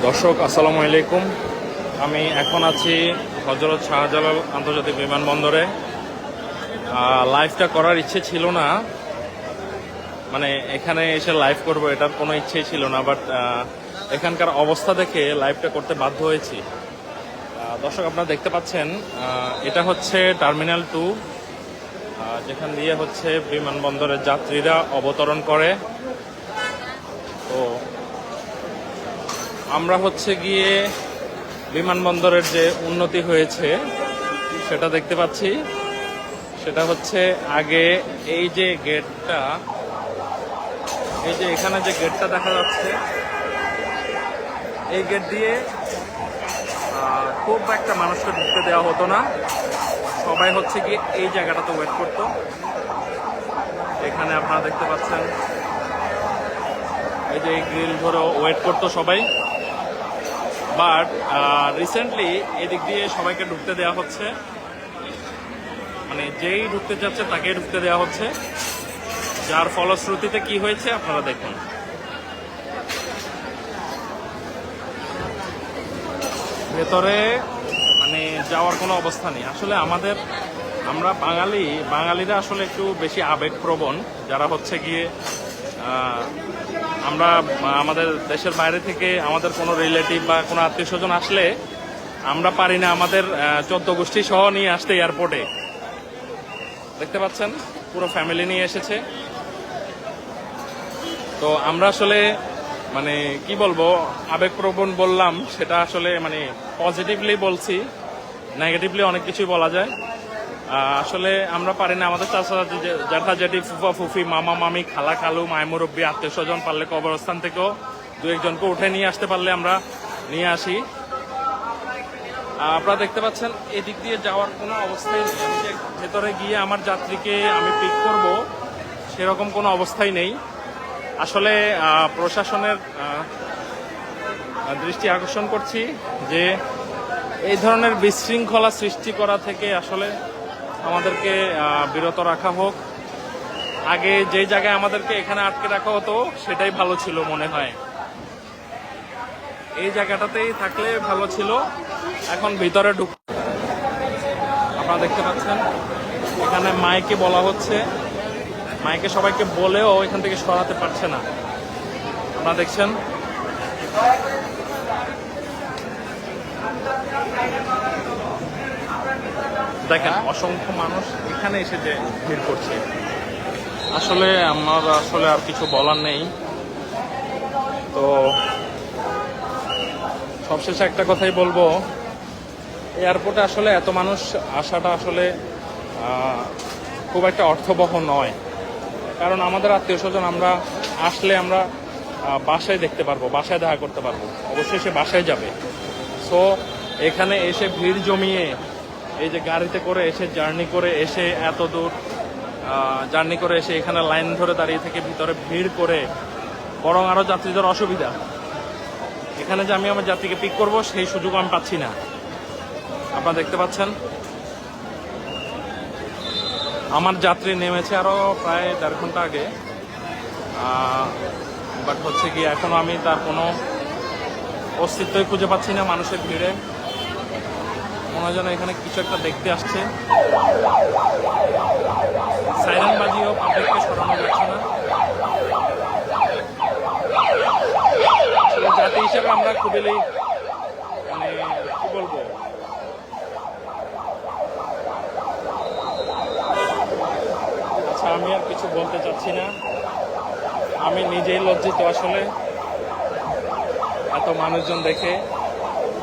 দর্শক আসসালামু আলাইকুম। আমি এখন আছি হযরত শাহজালাল আন্তর্জাতিক বিমানবন্দরে। লাইভটা করার ইচ্ছে ছিল না, মানে এখানে এসে লাইভ করব এটার কোনো ইচ্ছেই ছিল না, বাট এখানকার অবস্থা দেখে লাইভটা করতে বাধ্য হয়েছি। দর্শক আপনারা দেখতে পাচ্ছেন, এটা হচ্ছে টার্মিনাল 2, যেখান দিয়ে হচ্ছে বিমানবন্দরের যাত্রীরা অবতরণ করে। তো আমরা হচ্ছে গিয়ে বিমানবন্দরের যে উন্নতি হয়েছে সেটা দেখতে পাচ্ছি। সেটা হচ্ছে আগে এই যে গেটটা, এই যে এখানে যে গেটটা দেখা যাচ্ছে, এই গেট দিয়ে খুব একটা মানুষকে ঢুকতে দেওয়া হতো না। সবাই হচ্ছে গিয়ে এই জায়গাটাতে ওয়েট করতো। এখানে আপনারা দেখতে পাচ্ছেন, এই যে গ্রিল ধরে ওয়েট করতো সবাই। বাট রিসেন্টলি এদিক দিয়ে সবাইকে ঢুকতে দেওয়া হচ্ছে, মানে যেই ঢুকতে যাচ্ছে তাকেই ঢুকতে দেওয়া হচ্ছে। যার ফলশ্রুতিতে কি হয়েছে আপনারা দেখুন। ভেতরে মানে যাওয়ার কোনো অবস্থা নেই। আসলে আমরা বাঙালিরা আসলে একটু বেশি আবেগপ্রবণ। যারা হচ্ছে গিয়ে আমরা আমাদের দেশের বাইরে থেকে আমাদের কোনো রিলেটিভ বা কোনো আত্মীয় স্বজন আসলে আমরা পারি না আমাদের 14 গোষ্ঠী সহ নিয়ে আসতে এয়ারপোর্টে। দেখতে পাচ্ছেন পুরো ফ্যামিলি নিয়ে এসেছে। তো আমরা আসলে মানে কি বলবো, আবেগপ্রবণ বললাম, সেটা আসলে মানে পজিটিভলি বলছি, নেগেটিভলি অনেক কিছুই বলা যায়। আসলে আমরা পারি না আমাদের চাচা জ্যাঠা জেঠি ফুফা ফুফি মামা মামি খালা খালু মায় মুরব্বী আত্মীয় স্বজন পারলে কবরস্থান থেকেও দু একজনকে উঠে নিয়ে আসতে পারলে আমরা নিয়ে আসি। আপনারা দেখতে পাচ্ছেন এদিক দিয়ে যাওয়ার কোনো অবস্থাই নেই। আমি যে ভেতরে গিয়ে আমার যাত্রীকে আমি পিক করব সেরকম কোনো অবস্থাই নেই। আসলে প্রশাসনের দৃষ্টি আকর্ষণ করছি যে এই ধরনের বিশৃঙ্খলা সৃষ্টি করা থেকে আসলে আমাদেরকে বিরত রাখা হোক। আগে যে জায়গায় আমাদেরকে এখানে আটকে রাখা হতো সেটাই ভালো ছিল মনে হয়। এই জায়গাটাতেই থাকলে ভালো ছিল। এখন ভিতরে আপনারা দেখতে পাচ্ছেন এখানে মাইকে বলা হচ্ছে, মাইকে সবাইকে বলেও এখান থেকে সরাতে পারছে না। আপনারা দেখছেন দেখেন অসংখ্য মানুষ এখানে এসে যে ভিড় করছে। আসলে আমার আর কিছু বলার নেই। তো সবশেষে একটা কথাই বলবো, এয়ারপোর্টে আসলে এত মানুষ আসাটা আসলে খুব একটা অর্থবহ নয়। কারণ আমাদের আত্মীয় স্বজন আমরা আসলে আমরা বাসায় দেখতে পারবো, বাসায় দেখা করতে পারবো, অবশ্যই সে বাসায় যাবে। সো এখানে এসে ভিড় জমিয়ে এই যে গাড়িতে করে এসে জার্নি করে এসে এত দূর জার্নি করে এসে এখানে লাইন ধরে দাঁড়িয়ে থেকে ভিতরে ভিড় করে বরং আরও যাত্রীদের অসুবিধা। এখানে যে আমি আমার যাত্রীকে পিক করব সেই সুযোগ আমি পাচ্ছি না। আপনারা দেখতে পাচ্ছেন আমার যাত্রী নেমেছে আরও প্রায় 1.5 ঘন্টা আগে, বাট হচ্ছে কি এখনো আমি তার কোনো অস্তিত্বই খুঁজে পাচ্ছি না। মানুষের ভিড়ে মনে হয় যেন এখানে কিছু একটা দেখতে আসছে। সাইরেন বাজিও পাবলিককে সরানো যাচ্ছে না। জাতি হিসেবে আমরা খুবই মানে কি বলবো, আচ্ছা আমি আর কিছু বলতে চাচ্ছি না। আমি নিজেই লজ্জিত আসলে, এত মানুষজন দেখে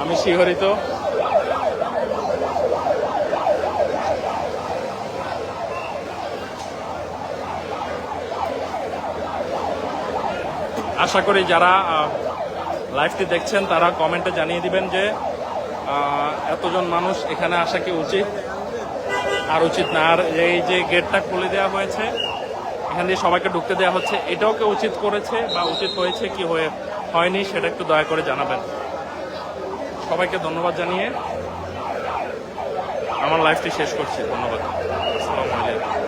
আমি শিহরিত। আশা করি যারা লাইভটি দেখছেন তারা কমেন্টে জানিয়ে দিবেন যে এতজন মানুষ এখানে আসা কি উচিত আর উচিত না। আর এই যে গেটটা খুলে দেওয়া হয়েছে, এখান দিয়ে সবাইকে ঢুকতে দেওয়া হচ্ছে, এটাও কে উচিত করেছে বা উচিত হয়েছে কি হয়নি সেটা একটু দয়া করে জানাবেন। সবাইকে ধন্যবাদ জানিয়ে আমার লাইভটি শেষ করছি। ধন্যবাদ। আসসালামু আলাইকুম।